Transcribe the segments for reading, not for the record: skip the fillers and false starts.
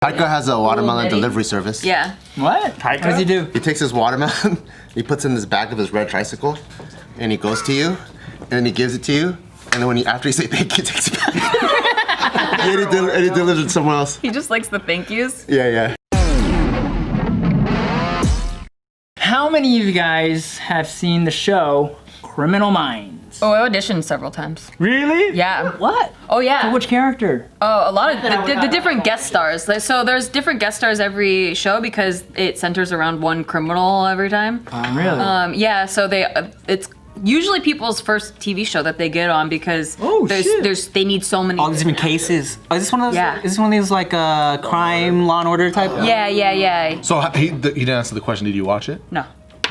Taika has a watermelon delivery service. Yeah. What? Taika? What does he do? He takes his watermelon, he puts it in his back of his red tricycle, and he goes to you, and then he gives it to you, and then after you say thank you, he takes it back. and he delivers it somewhere else. He just likes the thank yous. Yeah. How many of you guys have seen the show Criminal Minds? Oh, I auditioned several times. Really? Yeah. What? Oh, yeah. For which character? Oh, a lot of the different guest stars. So there's different guest stars every show because it centers around one criminal every time. Really? Yeah. So it's usually people's first TV show that they get on because they need so many. All these different cases. Oh, is this one of those? Yeah. Is this one of these like crime, Law and Order type? Yeah. So he didn't answer the question. Did you watch it? No.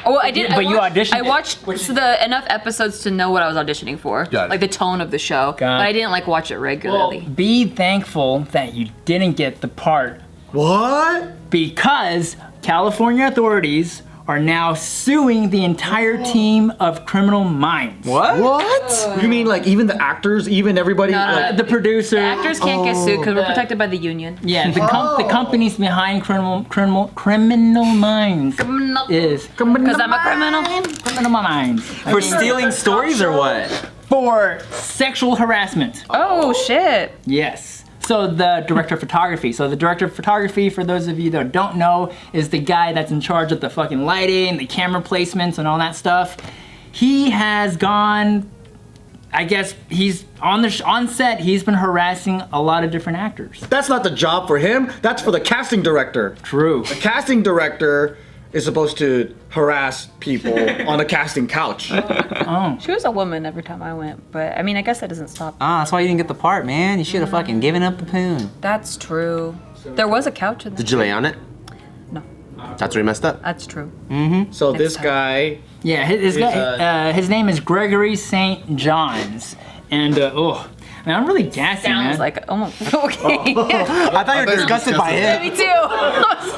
Oh, I did. But you auditioned I watched enough episodes to know what I was auditioning for, Got it. like the tone of the show. But I didn't like watch it regularly. Well, be thankful that you didn't get the part. What? Because California authorities are now suing the entire team of Criminal Minds. What? You mean like even the actors, even everybody? No, like, The producer. The actors can't get sued because we're protected by the union. Yeah, the companies behind Criminal Minds is Because I'm a criminal. Criminal Minds. For stealing stories or what? For sexual harassment. Oh shit. Yes. So the director of photography. So the director of photography, for those of you that don't know, is the guy that's in charge of the fucking lighting, the camera placements, and all that stuff. He has gone. I guess he's on set. He's been harassing a lot of different actors. that's not the job for him. That's for the casting director. True. The casting director is supposed to harass people on a casting couch. She was a woman every time I went, but I mean, I guess that doesn't stop. That's why you didn't get the part, man. You should have fucking given up the poon. That's true. There was a couch in there. Did you lay on it? No. That's where he messed up. That's true. So this time. guy, Yeah, his name is Gregory St Johns, and man, I'm really gassy, man. Sounds like okay. I thought you were disgusted by it. Me too.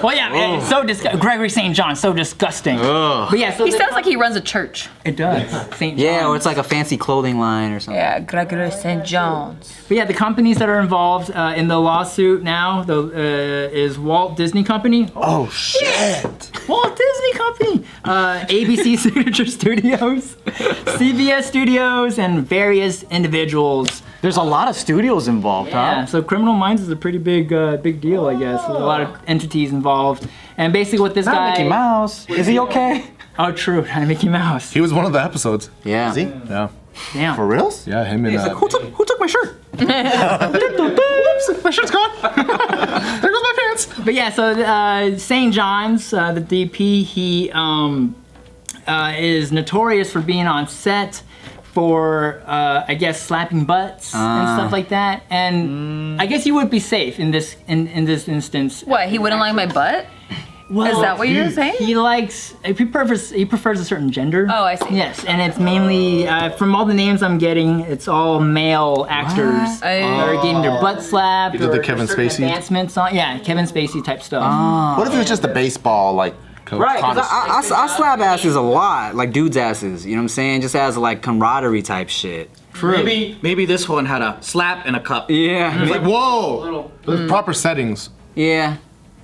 Well, yeah, it's so Gregory St. John, so disgusting. But yeah, so He sounds like he runs a church. it does. St. John. Yeah, or it's like a fancy clothing line or something. Yeah, Gregory St. Johns. But yeah, the companies that are involved in the lawsuit now is Walt Disney Company. Oh shit! Walt Disney Company. ABC Signature Studios, CBS Studios, and various individuals. there's a lot of studios involved, Yeah, huh? so Criminal Minds is a pretty big deal, I guess. There's a lot of entities involved, and basically what this Not guy. Mickey Mouse. Is he okay? Oh, true, not Mickey Mouse. He was one of the episodes. Yeah. Is he? Yeah. Damn. For reals? Yeah, him and. He's like, who took my shirt? my shirt's gone. There goes my pants. But yeah, so St. John's, the DP, he is notorious for being on set for, I guess, slapping butts and stuff like that. And I guess you would be safe in this instance. What? He wouldn't like my butt? Well, Is that what you're saying? He prefers a certain gender. Oh, I see. Yes, and it's mainly from all the names I'm getting, it's all male actors that are getting their butt slapped. You did the or Kevin certain Spacey? advancements on, yeah, Kevin Spacey type stuff. What if it was just a baseball like? Right, because I slap asses a lot, like dudes' asses, you know what I'm saying? Just as like camaraderie type shit. True. Maybe this one had a slap and a cup. Yeah. Like, whoa! There's proper settings. Yeah.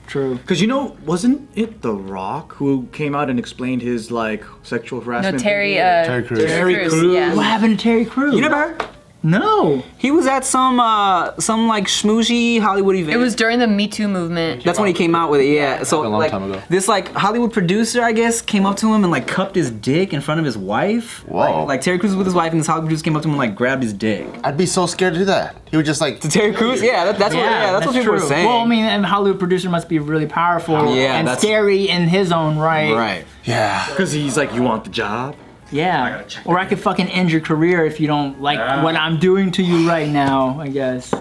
True. Because wasn't it The Rock who came out and explained his like sexual No, harassment? Terry. Terry Crews. Terry Crews. Yeah. What happened to Terry Crews? You never heard? No. He was at some like schmoozhy Hollywood event. It was during the Me Too movement. That's when he came out with it, yeah. So A long like time ago. this like Hollywood producer, I guess, came up to him and like cupped his dick in front of his wife. Whoa. Like Terry Crews was with his wife, and this Hollywood producer came up to him and like grabbed his dick. I'd be so scared to do that. He would just like. To Terry Crews? Yeah, that's what people were saying. Well, I mean, a Hollywood producer must be really powerful Yeah, and that's- scary in his own right. Right. Yeah. Because he's like, you want the job? Yeah. Or I could fucking end your career if you don't like what I'm doing to you right now, I guess.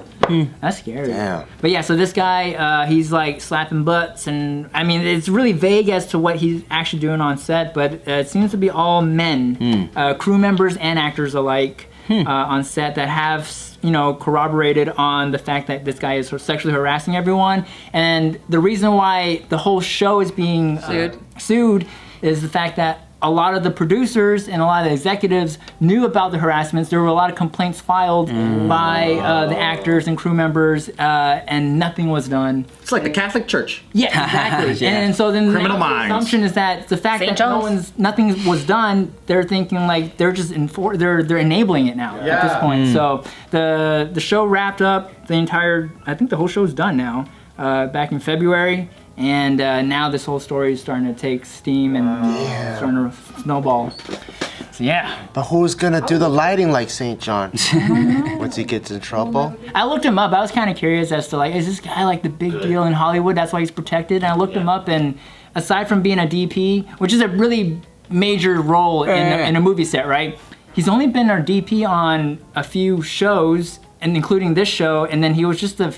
That's scary. Damn. But yeah, so this guy, he's like slapping butts, and I mean, it's really vague as to what he's actually doing on set, but it seems to be all men, crew members and actors alike on set that have, corroborated on the fact that this guy is sexually harassing everyone. And the reason why the whole show is being sued is the fact that a lot of the producers and a lot of the executives knew about the harassments. There were a lot of complaints filed by the actors and crew members, and nothing was done. It's like the Catholic Church. Yeah, exactly. Yeah. And so then Criminal the minds. assumption is that the fact St. that nothing was done, they're thinking like they're just they're enabling it now at this point. So the show wrapped up. I think the whole show's done now. Back in February. And now this whole story is starting to take steam and starting to snowball. So yeah. But who's gonna do the lighting like St. John's? Once he gets in trouble? I looked him up. I was kind of curious as to like, is this guy like the big deal in Hollywood? That's why he's protected. And I looked him up, and aside from being a DP, which is a really major role in a movie set, right? He's only been our DP on a few shows, and including this show, and then he was just like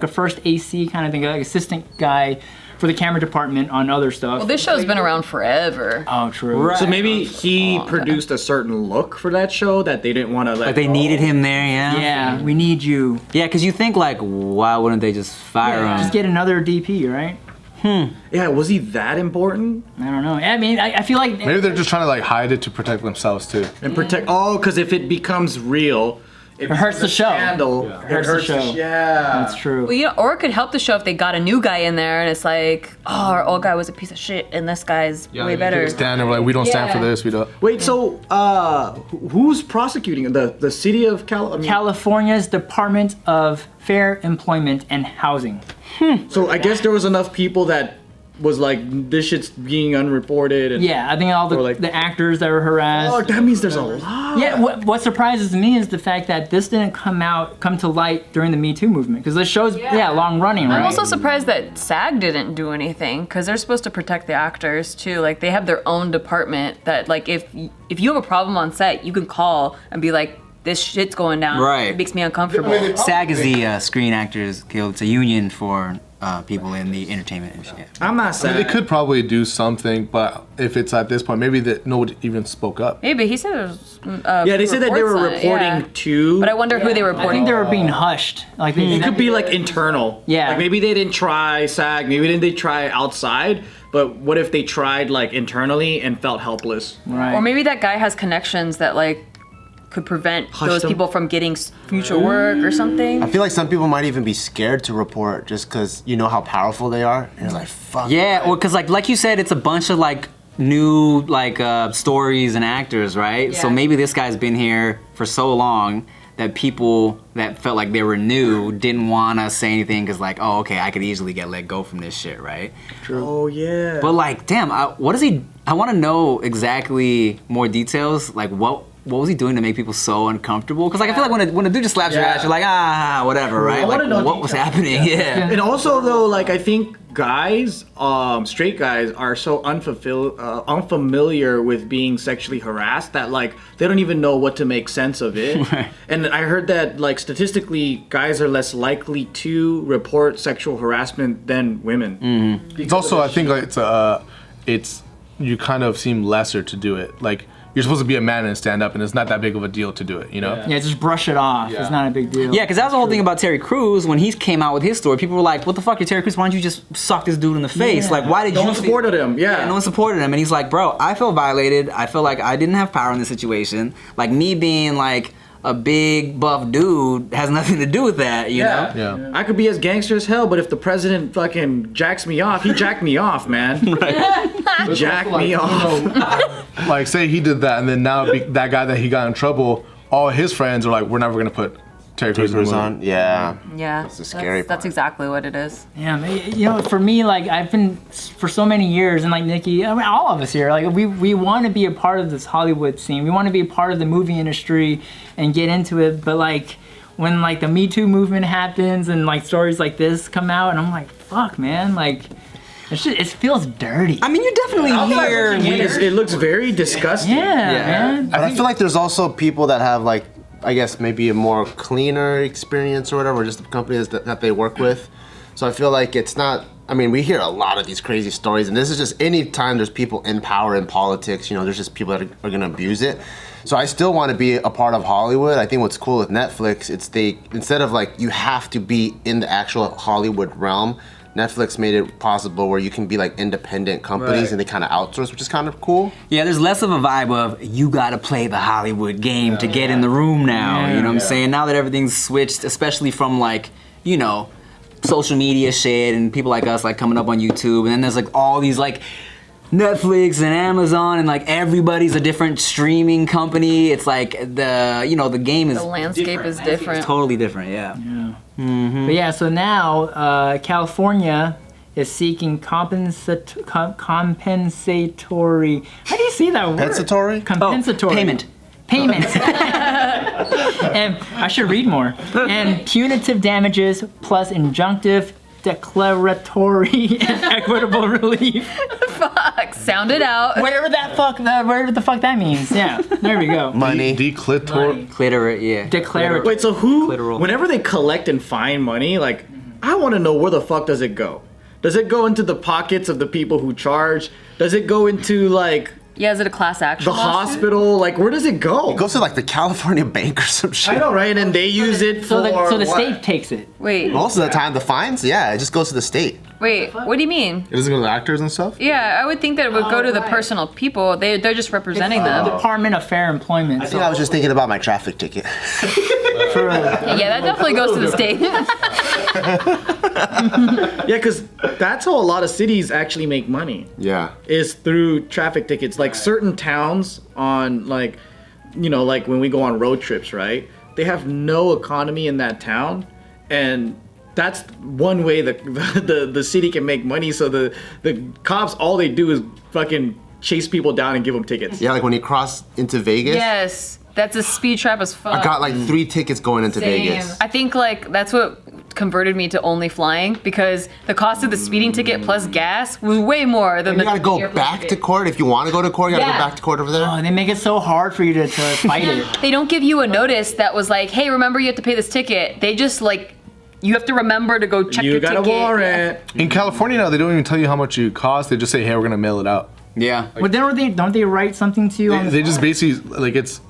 a first AC kind of thing, like assistant guy for the camera department on other stuff. Well, this show's been around forever. Oh, true. Right. So maybe he produced a certain look for that show that they didn't want to let Like they go. needed him there, yeah? Yeah, we need you. Yeah, because you think like, why wouldn't they just fire him? Just get another DP, right? Yeah, was he that important? I don't know. I mean, I feel like Maybe they're just trying to like hide it to protect themselves too. And protect. Oh, because if it becomes real, it hurts the show. Scandal. It It hurts the show. Yeah. that's true. Well, or it could help the show if they got a new guy in there, and it's like, oh, our old guy was a piece of shit, and this guy's way better. Stand there like we don't stand for Yeah. this. We don't. Wait, so who's prosecuting it? The city of California's Department of Fair Employment and Housing. So I guess there was enough people that was like, this shit's being unreported. And, Yeah, I think all Or like- the actors that were harassed. Oh, that means there's a lot. Yeah, what surprises me is the fact that this didn't come to light during the Me Too movement, because the show's long running, right? I'm also surprised that SAG didn't do anything, because they're supposed to protect the actors too. Like, they have their own department that, like, if you have a problem on set, you can call and be like, this shit's going down. Right. It makes me uncomfortable. SAG is the Screen Actors Guild. It's a union for people in the entertainment industry. I'm not I mean, saying they could probably do something, but if it's at this point, maybe that no one even spoke up. Maybe he said there was. Yeah, they said that they were reports on it, reporting yeah. to. But I wonder who they were I reporting. think they were being hushed. Like they It could be like internal. Yeah. Like maybe they didn't try SAG. Maybe they try outside. But what if they tried like internally and felt helpless? right. Or maybe that guy has connections that like could prevent those them. people from getting future work or something. I feel like some people might even be scared to report just because you know how powerful they are. And you're like, fuck. Yeah, or because like you said, it's a bunch of like new like stories and actors, right? So Yeah. maybe this guy's been here for so long that people that felt like they were new didn't want to say anything because like, oh, okay, I could easily get let go from this shit, right? Oh yeah. But like, damn, what is he? I want to know exactly more details. Like, what was he doing to make people so uncomfortable? Because like, I feel like when a dude just slaps your ass, you're like, whatever, right? I wanna Like, know what was details. happening? Yeah. And also though, like I think guys, straight guys are so unfamiliar with being sexually harassed that like they don't even know what to make sense of it. Right. And I heard that like statistically, guys are less likely to report sexual harassment than women. It's also, I think, like it's you kind of seem lesser to do it. Like you're supposed to be a man and stand up, and it's not that big of a deal to do it. You know? Yeah, just brush it off. It's not a big deal. Yeah, because that was the whole thing about Terry Crews. When he came out with his story, people were like, what the fuck, you're Terry Crews? Why don't you just sock this dude in the face? Yeah. Like, why did No you... one supported him. Yeah. No one supported him. And he's like, bro, I felt violated. I felt like I didn't have power in this situation. Like, me being, like, a big, buff dude has nothing to do with that, you know? Yeah. I could be as gangster as hell, but if the president fucking jacks me off, he jacked me off, man. He jacked me off. Like, say he did that, and then now that guy that he got in trouble, all his friends are like, we're never gonna put Terry Crews in the movie. on. Yeah. Yeah, That's the scary That's part. exactly what it is. Yeah, you know, for me, like I've been for so many years, and like Nikki, I mean, all of us here, like we want to be a part of this Hollywood scene. We want to be a part of the movie industry and get into it. But like when like the Me Too movement happens and like stories like this come out, and I'm like, fuck, man, like it feels dirty. I mean, you definitely hear... It looks very disgusting. Yeah, man. But I feel like there's also people that have like, I guess maybe a more cleaner experience or whatever, just the companies that they work with. So I feel like it's not, I mean, we hear a lot of these crazy stories, and this is just any time there's people in power in politics, you know, there's just people that are gonna abuse it. So I still want to be a part of Hollywood. I think what's cool with Netflix, instead of like, you have to be in the actual Hollywood realm, Netflix made it possible where you can be like independent companies and they kind of outsource, which is kind of cool. Yeah, there's less of a vibe of you gotta play the Hollywood game to get in the room now. You know what I'm saying? Now that everything's switched, especially from like, you know, social media shit and people like us like coming up on YouTube, and then there's like all these like Netflix and Amazon and like everybody's a different streaming company. It's like the game is The landscape is different. totally different. Yeah. But yeah, so now California is seeking compensatory. How do you say that word? Compensatory? Compensatory. Payment. And I should read more. And punitive damages plus injunctive, declaratory, and equitable relief. Fuck, sound it out. Whatever the fuck that means. Yeah, there we go. Money. Clitorate, yeah. Declaratory. Wait, so Literal. whenever they collect and find money, like, I want to know where the fuck does it go? Does it go into the pockets of the people who charge? Does it go into, like, Yeah, is it a class action the lawsuit? hospital? Like, where does it go? It goes to like the California Bank or some shit. I know, right? And they use it So for the what? state takes it. Wait, Most of the time, the fines, yeah, it just goes to the state. wait, what do you mean? It doesn't go to the actors and stuff? Yeah, I would think that it would go to the right. personal people. They're just representing them. Department of Fair Employment. I think I was just thinking about my traffic ticket. Yeah, that definitely goes to the state. Yeah, because that's how a lot of cities actually make money. Yeah. Is through traffic tickets. Like certain towns on like, you know, like when we go on road trips, right? They have no economy in that town, and that's one way the city can make money. So the cops, all they do is fucking chase people down and give them tickets. Yeah, like when you cross into Vegas. Yes, that's a speed trap as fuck. I got like 3 tickets going into Same. Vegas. I think like that's what converted me to only flying, because the cost of the speeding ticket plus gas was way more than You gotta go back to court if you want to go to court. You gotta Yeah. go back to court over there. Oh, they make it so hard for you to fight it. They don't give you a notice that was like, hey, remember you have to pay this ticket. They just like, you have to remember to go check You your got a ticket. warrant. In California now, they don't even tell you how much you cost. They just say, hey, we're gonna mail it out. Yeah. But then don't they write something to you on the They just basically, like, it's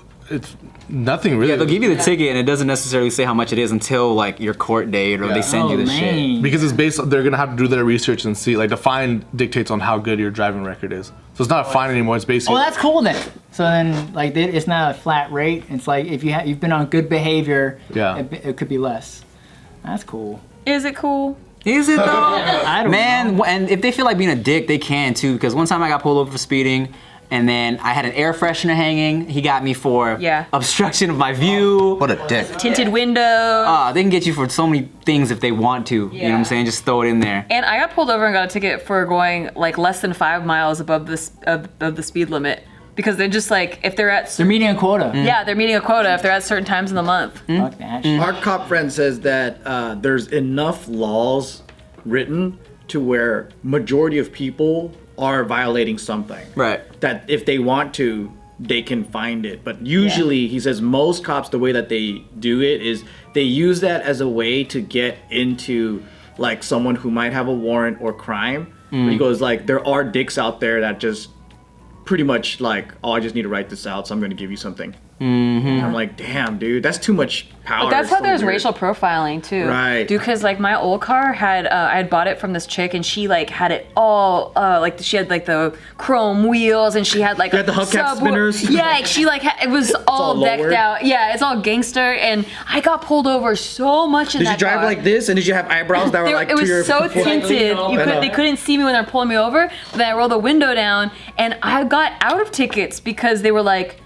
nothing really. Yeah, they'll give you the ticket and it doesn't necessarily say how much it is until like your court date or they send you the shit. Because it's based, they're gonna have to do their research and see, like the fine dictates on how good your driving record is. So it's not a fine anymore, it's basically. Oh, that's cool then. So then, like, it's not a flat rate. It's like if you've been on good behavior, Yeah. it could be less. That's cool. Is it cool? Is it though? I don't Man, know. and if they feel like being a dick, they can too. Because one time I got pulled over for speeding, and then I had an air freshener hanging. He got me for obstruction of my view. What a dick. Tinted window. They can get you for so many things if they want to. You know what I'm saying? Just throw it in there. And I got pulled over and got a ticket for going like less than 5 miles above the speed limit, because they're just like, if they're at They're meeting a quota. yeah, they're meeting a quota if they're at certain times in the month. Fuck that shit. Our cop friend says that there's enough laws written to where majority of people are violating something. Right. That if they want to, they can find it. But usually, he says most cops, the way that they do it is they use that as a way to get into like someone who might have a warrant or crime. He goes like, there are dicks out there that just pretty much like, oh, I just need to write this out, so I'm going to give you something. And I'm like, damn, dude, that's too much power. But that's It's how so there's weird. racial profiling too. Right. Dude, because like my old car had, I had bought it from this chick, and she like had it all, like she had like the chrome wheels, and she had like You had the hubcap spinners? Yeah, like, she like it was all decked lowered? out. Yeah, it's all gangster, and I got pulled over so much in Did that you drive car. like this, and did you have eyebrows that were like It to was your? so tinted. They couldn't see me when they were pulling me over. But then I rolled the window down, and I got out of tickets because they were like,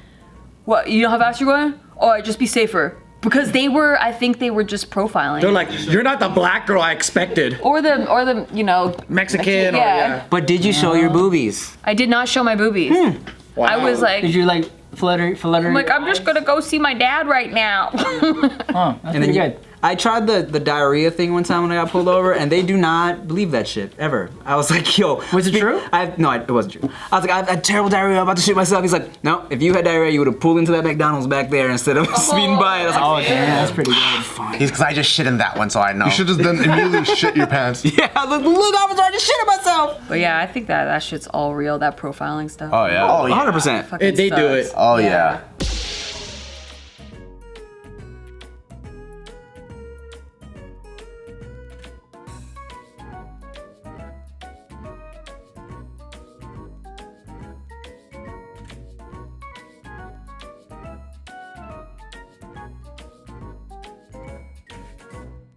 "What? You know how fast you're going? Oh, just be safer." Because I think they were just profiling. They're like, you're not the black girl I expected. or the you know, Mexican, or yeah. But did you show your boobies? I did not show my boobies. Wow. I was like, Did you like flutter? I'm like, I'm just gonna go see my dad right now. Oh, that's And pretty then good. I tried the diarrhea thing one time when I got pulled over, and they do not believe that shit ever. I was like, yo, Was it true? No, it wasn't true. I was like, I had terrible diarrhea. I'm about to shit myself. He's like, no, if you had diarrhea, you would have pulled into that McDonald's back there instead of speeding by it. I was like, Oh, damn, that's pretty good. He's because I just shit in that one, so I know. You should just then immediately shit your pants. yeah, look, officer, I just shit myself. But yeah, I think that shit's all real. That profiling stuff. Oh yeah. Oh, yeah. 100%. Fucking They do sucks. it. Oh, yeah.